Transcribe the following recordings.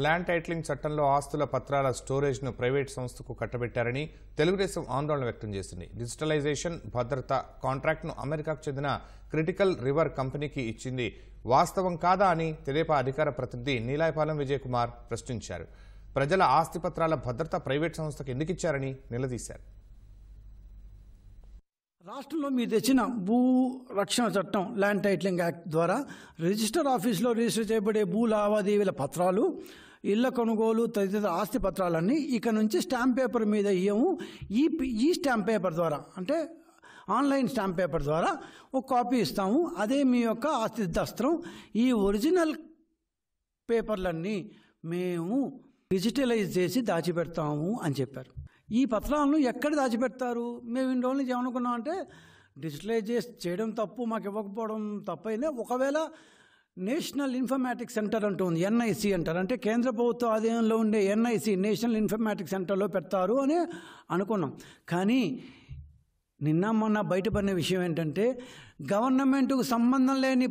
Land titling చట్టంలో ఆస్తుల పత్రాల స్టోరేజ్ను ప్రైవేట్ సంస్థకు కట్టబెట్టారని తెలుగుదేశం ఆందోళన వ్యక్తం చేసింది. డిజిటలైజేషన్ భద్రత కాంట్రాక్ట్ను అమెరికాకు చెందిన క్రిటికల్ రివర్ కంపెనీకి ఇచ్చింది వాస్తవం కాదా అని తెదేపా అధికార ప్రతినిధి నీలాయపాలెం విజయ్ కుమార్ ప్రశ్నించారు. ప్రజల ఆస్తి పత్రాల భద్రత ప్రైవేట్ సంస్థకు ఎందుకు ఇచ్చారని నిలదీశారు. రాష్ట్రంలో మీరు తెచ్చిన భూ రక్షణ చట్టం ల్యాండ్ టైటిలింగ్ యాక్ట్ ద్వారా రిజిస్టర్ ఆఫీసులో రిజిస్టర్ చేయబడే భూ లావాదేవీల పత్రాలు, ఇళ్ల కొనుగోలు తదితర ఆస్తి పత్రాలన్నీ ఇక నుంచి స్టాంప్ పేపర్ మీద ఇయ్యము. ఈ స్టాంప్ పేపర్ ద్వారా, అంటే ఆన్లైన్ స్టాంప్ పేపర్ ద్వారా ఒక కాపీ ఇస్తాము. అదే మీ యొక్క ఆస్తి దస్త్రం. ఈ ఒరిజినల్ పేపర్లన్నీ మేము డిజిటలైజ్ చేసి దాచిపెడతాము అని చెప్పారు. ఈ పత్రాలను ఎక్కడ దాచిపెడతారు? మేము ఇన్ని రోజుల నుంచి ఏమనుకున్నాం అంటే డిజిటలైజ్ చేయడం తప్పు, మాకు ఇవ్వకపోవడం తప్పైనా ఒకవేళ నేషనల్ ఇన్ఫర్మాటిక్స్ సెంటర్ అంటుంది, ఎన్ఐసి అంటారు, అంటే కేంద్ర ప్రభుత్వ ఆధీనంలో ఉండే ఎన్ఐసి నేషనల్ ఇన్ఫర్మాటిక్స్ సెంటర్లో పెడతారు అని అనుకున్నాం. కానీ నిన్న మొన్న బయటపడిన విషయం ఏంటంటే గవర్నమెంట్కు సంబంధం లేని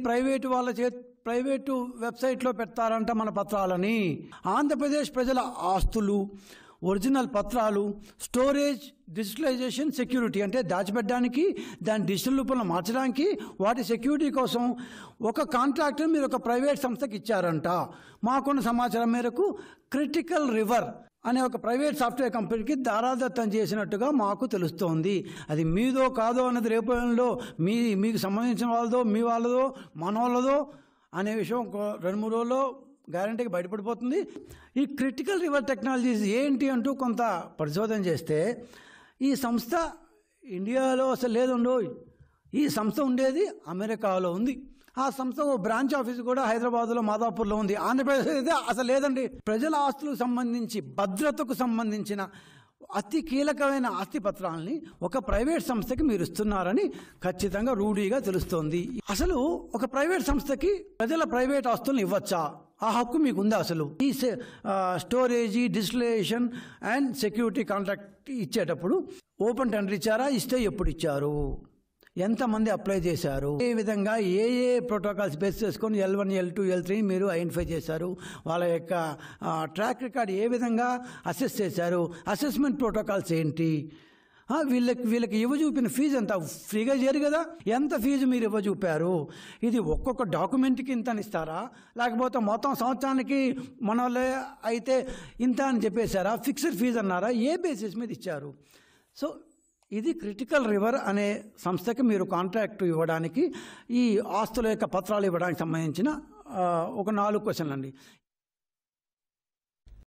ప్రైవేటు వెబ్సైట్లో పెడతారంట మన పత్రాలని. ఆంధ్రప్రదేశ్ ప్రజల ఆస్తులు, ఒరిజినల్ పత్రాలు, స్టోరేజ్, డిజిటలైజేషన్, సెక్యూరిటీ అంటే దాచిపెట్టడానికి, దాన్ని డిజిటల్ రూపంలో మార్చడానికి, వాటి సెక్యూరిటీ కోసం ఒక కాంట్రాక్టర్ మీరు ఒక ప్రైవేట్ సంస్థకి ఇచ్చారంట. మాకున్న సమాచారం మేరకు క్రిటికల్ రివర్ అనే ఒక ప్రైవేట్ సాఫ్ట్వేర్ కంపెనీకి దారాదత్తం చేసినట్టుగా మాకు తెలుస్తోంది. అది మీదో కాదో అన్నది రేపటిలో మీకు సంబంధించిన వాళ్ళదో, మీ వాళ్ళదో, మన వాళ్ళదో అనే విషయం 2-3 రోజుల్లో గ్యారంటీకి బయటపడిపోతుంది. ఈ క్రిటికల్ రివర్ టెక్నాలజీస్ ఏంటి అంటూ కొంత పరిశోధన చేస్తే ఈ సంస్థ ఇండియాలో అసలు లేదండో. ఈ సంస్థ ఉండేది అమెరికాలో ఉంది. ఆ సంస్థ బ్రాంచ్ ఆఫీస్ కూడా హైదరాబాద్లో మాదాపూర్లో ఉంది. ఆంధ్రప్రదేశ్ అయితే అసలు లేదండి. ప్రజల ఆస్తులకు సంబంధించి, భద్రతకు సంబంధించిన అతి కీలకమైన ఆస్తి పత్రాలని ఒక ప్రైవేట్ సంస్థకి మీరు ఇస్తున్నారని ఖచ్చితంగా రూఢీగా తెలుస్తోంది. అసలు ఒక ప్రైవేట్ సంస్థకి ప్రజల ప్రైవేట్ ఆస్తులను ఇవ్వచ్చా? ఆ హక్కు మీకు ఉందా? అసలు ఈ storage, digitalisation and security contract ఇచ్చేటప్పుడు ఓపెన్ టెండర్ ఇచ్చారా? ఇస్తే ఎప్పుడు ఇచ్చారు? ఎంతమంది అప్లై చేశారు? ఏ విధంగా ఏ ప్రోటోకాల్స్ బేస్ చేసుకొని L1, L2, L3 మీరు ఐడెంటిఫై చేశారు? వాళ్ళ యొక్క ట్రాక్ రికార్డ్ ఏ విధంగా అసెస్ చేశారు? అసెస్మెంట్ ప్రోటోకాల్స్ ఏంటి? వీళ్ళకి ఇవ్వచూపిన ఫీజు ఎంత? ఫ్రీగా చేయరు కదా. ఎంత ఫీజు మీరు ఇవ్వచూపారు? ఇది ఒక్కొక్క డాక్యుమెంట్కి ఇంత అని ఇస్తారా, లేకపోతే మొత్తం సంవత్సరానికి మన వాళ్ళే అయితే ఇంత అని చెప్పేశారా? ఫిక్స్డ్ ఫీజు అన్నారా? ఏ బేసిస్ మీద ఇచ్చారు? సో ఇది క్రిటికల్ రివర్ అనే సంస్థకి మీరు కాంట్రాక్ట్ ఇవ్వడానికి, ఈ ఆస్తుల యొక్క పత్రాలు ఇవ్వడానికి సంబంధించిన ఒక 4 క్వశ్చన్లు అండి.